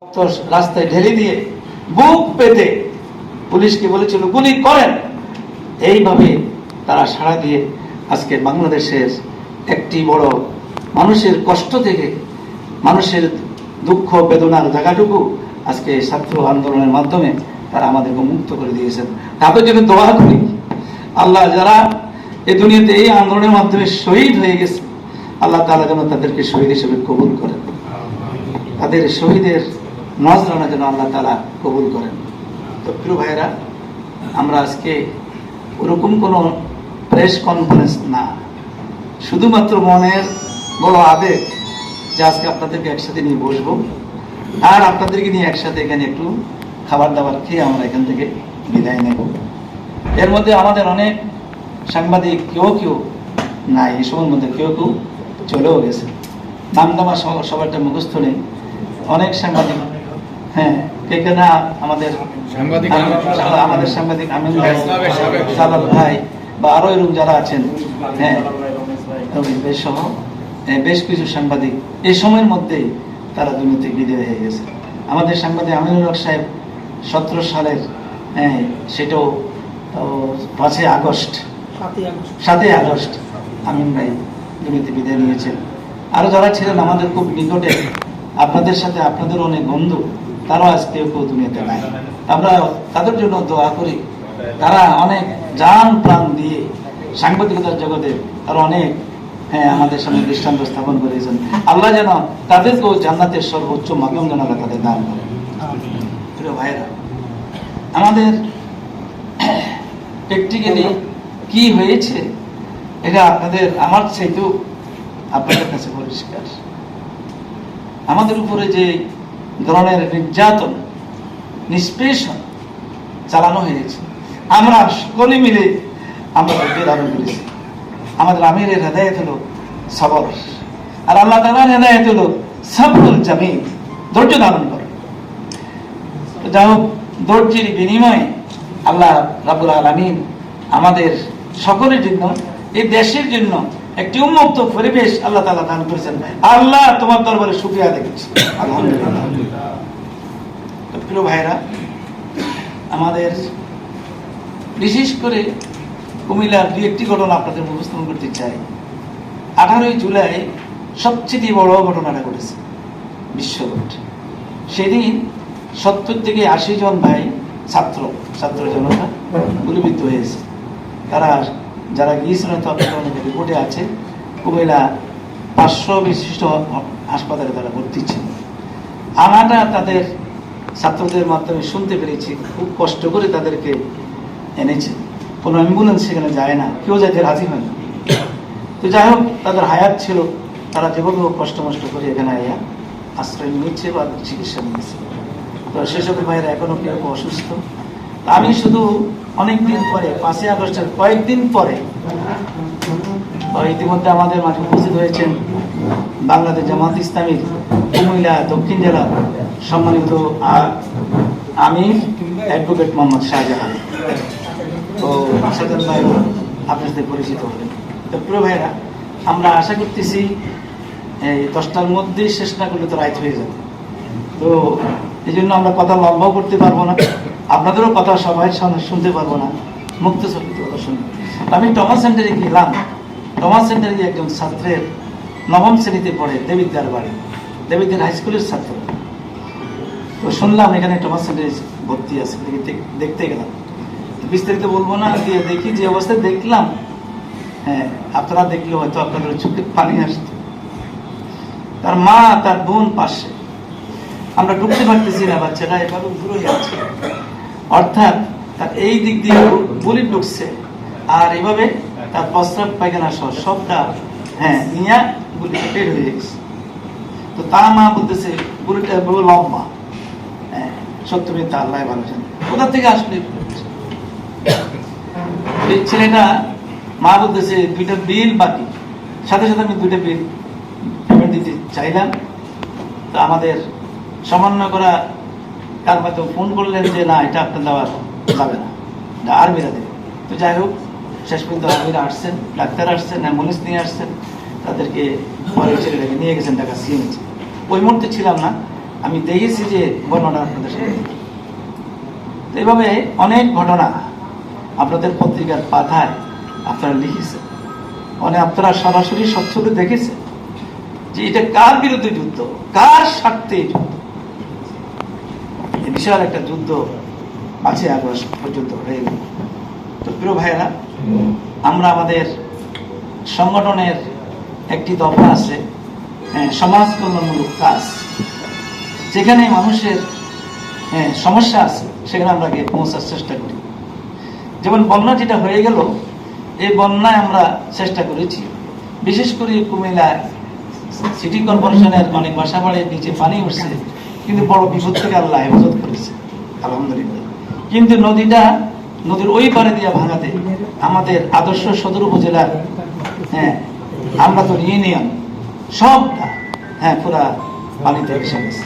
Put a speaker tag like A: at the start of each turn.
A: রাস্তায় ঢেলে দিয়ে বুক পেতে পুলিশকে বলেছিল গুলি করেন। এইভাবে তারা সাড়া দিয়ে আজকে বাংলাদেশের একটি বড় মানুষের কষ্ট থেকে, মানুষের দুঃখ বেদনার জায়গাটুকু আজকে ছাত্র আন্দোলনের মাধ্যমে তারা আমাদেরকে মুক্ত করে দিয়েছেন। তাদের জন্য দোয়া করি, আল্লাহ যারা এই দুনিয়াতে এই আন্দোলনের মাধ্যমে শহীদ হয়ে গেছে, আল্লাহ তাআলা যেন তাদেরকে শহীদ হিসেবে কবুল করেন, তাদের শহীদের নজরানা যেন আল্লাহ তাআলা কবুল করেন। তো প্রিয় ভাইরা, আমরা আজকে ওরকম কোনো প্রেস কনফারেন্স না, শুধুমাত্র মনের বড় আবেগ যে আজকে আপনাদেরকে একসাথে নিয়ে বসবো আর আপনাদেরকে নিয়ে একসাথে এখানে একটু খাবার দাবার খেয়ে আমরা এখান থেকে বিদায় নেব। এর মধ্যে আমাদের অনেক সাংবাদিক কেউ নাই, এই সময়ের মধ্যে কেউ চলেও গেছে, নামদামা সবারটা মুখস্থ নেই। অনেক সাংবাদিক, হ্যাঁ, কে না আমাদের সাংবাদিক আমিন ভাই, জালাল ভাই বা আরো এরকম যারা আছেন, হ্যাঁ, সহ বেশ কিছু সাংবাদিক এই সময়ের মধ্যেই তারা দুনিয়াতে বিদায় হয়ে গেছে। আমাদের সাংবাদিক আমিনুল হক সাহেব 17 সালের, হ্যাঁ, সেটাও 7ই আগস্ট আমিন ভাই দুনিয়াতে বিদায় নিয়েছেন। আরো যারা ছিলেন আমাদের খুব নিকটে, আপনাদের সাথে আপনাদের অনেক বন্ধু, তারাও আজকে কেউ দুনিয়াতে নাই। আমরা তাদের জন্য দোয়া করি, তারা অনেক জান প্রাণ দিয়ে সাংবাদিকতার জগতে তারা অনেক, হ্যাঁ, আমাদের সামনে দৃষ্টান্ত স্থাপন করেছেন। আল্লাহ যেন তাদেরকেও জান্নাতের সর্বোচ্চ মাধ্যম যেন আল্লাহ তাদের দান করেন। প্রিয় ভাইরা, আমাদের প্র্যাকটিক্যালি কি হয়েছে এটা আমার চাইতেও আপনাদের কাছে পরিষ্কার। আমাদের উপরে যে ধরনের নির্যাতন, নিষ্পেষণ চালানো হয়েছে, আমরা সকলে মিলে আমরা ধারণ করেছি। আমাদের আমিরের হেদায়েত হলো সবর, আর আল্লাহ তাআলার হেদায়েত হলো সবরুল জামিল, ধৈর্য ধারণ করে। যাই হোক, ধৈর্যের বিনিময়ে আল্লাহ রাব্বুল আলামিন আমাদের সকলের জন্য, এই দেশের জন্য একটি উন্মুক্ত পরিবেশ আল্লাহ তাআলা দান করেছেন। আল্লাহ তোমার দরবারে শুকরিয়া আদায় করছি, আলহামদুলিল্লাহ। প্রিয় ভাইরা, আমাদের বিশেষ করে কুমিল্লার দুই একটি ঘটনা আপনাদের উপস্থাপন করতে চাই। 18ই জুলাই সবচেয়ে বড় ঘটনাটা ঘটেছে, বিশ্বরোড। সেদিন 70 থেকে 80 জন ভাই ছাত্র জনতা গুলিবিদ্ধ হয়েছে। তারা যারা গিয়েছিলেন তো আপনাদের অনেক রিপোর্টে আছে, কুমিল্লা 500 বিশিষ্ট হাসপাতালে তারা ভর্তি ছিল। আনাটা তাদের ছাত্রদের মাধ্যমে শুনতে পেরেছি, খুব কষ্ট করে তাদেরকে এনেছে, কোনো অ্যাম্বুলেন্স সেখানে যায় না, কেউ যাইতে রাজি হয় না। তো যাই হোক, তাদের হায়াত ছিল, তারা যেভাবে কষ্ট করে এখানে আইয়া আশ্রয় নিচ্ছে বা চিকিৎসা নিয়েছে। তো সেসব ভাইয়েরা এখনো কেউ অসুস্থ। আমি শুধু অনেকদিন পরে, 5ই আগস্টের কয়েকদিন পরে, ইতিমধ্যে আমাদের মাঝে উপস্থিত হয়েছেন বাংলাদেশ জামাত ইসলামীর কুমিল্লা দক্ষিণ জেলার সম্মানিত আমির অ্যাডভোকেট মোহাম্মদ শাহজাহান। তো শাহজাহান ভাই আপনার সাথে পরিচিত হলেন। তো প্রিয় ভাইরা, আমরা আশা করতেছি এই 10টার মধ্যেই শেষ না করলে তো রাইত হয়ে যাবে। তো এই জন্য আমরা কথা লম্বাও করতে পারবো না, আপনাদেরও কথা সবাই শুনতে পারবো না, মুক্ত চলিত কথা শুনবো। আমি টমাস সেন্টারে গেলাম। টমাস সেন্টারে গিয়ে একজন ছাত্রের 9ম শ্রেণীতে পড়ে, দেবিদ্যার বাড়ি, দেবিদ্যার হাই স্কুলের ছাত্র। তো শুনলাম এখানে টমাস সেন্টারে ভর্তি আছে, দেখতে গেলাম। বিস্তারিত বলবো না, দিয়ে দেখি যে অবস্থায় দেখলাম, হ্যাঁ, আপনারা দেখলে হয়তো আপনাদের চোখে পানি আসত। তার মা, তার বোন পাশে, আমরা ঢুকতে পারতেছি না, বাচ্চারা এভাবে ঘুরে যাচ্ছে, অর্থাৎ তার এই দিক দিয়ে বুলেট ঢুকছে, আর এইভাবে তার প্রস্রাব পায়খানা সবটা, হ্যাঁ, নিয়ে গুলিটা বের হয়ে গেছে। তো তার মা বলতেছে বুলেটটা লম্বা, হ্যাঁ, সত্য মিথ্যা আল্লাহ ভালো জানে, কোথা থেকে আসলে এই ছেলেটা। মা বলতেছে 2টা বিল বাকি, সাথে সাথে আমি 2টা বিল পেমেন্ট দিতে চাইলাম। তো আমাদের সমন্বয় করা তার মাধ্যমে ফোন করলেন যে না, এটা আপনার দেওয়া যাবে না, আর্মিরা দেবে। তো যাই হোক, শেষ পর্যন্ত আর্মিরা আসছেন, ডাক্তার আসছেন, অ্যাম্বুলেন্স নিয়ে আসছেন, তাদেরকে পরে ছেলেটাকে নিয়ে গেছেন ঢাকা সিএমএইচে। ওই মুহূর্তে ছিলাম না, আমি দেখেছি যে বর্ণনা আপনাদের সাথে। তো এইভাবে অনেক ঘটনা আপনাদের পত্রিকার পাতায় আপনারা লিখেছেন, মানে আপনারা সরাসরি সচ্ছলে দেখেছেন যে এটা কার বিরুদ্ধে যুদ্ধ, কার স্বার্থে যুদ্ধ। বিশাল একটা যুদ্ধ 5ই আগস্ট পর্যন্ত হয়ে গেল। তো প্রিয় ভাইয়েরা, আমরা আমাদের সংগঠনের একটি দফা আছে সমাজ কল্যাণমূলক কাজ, যেখানে মানুষের সমস্যা আছে সেখানে আমরা গিয়ে পৌঁছার চেষ্টা করি। যেমন বন্যা যেটা হয়ে গেল, এই বন্যায় আমরা চেষ্টা করেছি, বিশেষ করে কুমিল্লায় সিটি কর্পোরেশনের অনেক বাসা বাড়ির নিচে পানি উঠছে, কিন্তু বড় বিপদ থেকে আল্লাহ হেফাজত করেছে আলহামদুলিল্লাহ। কিন্তু নদীর ওই পারে দিয়ে ভাঙাতে আমাদের আদর্শ সদর উপজেলার আমরা তো ইউনিয়ন সবটা পুরা পানিতে ভেসে গেছে।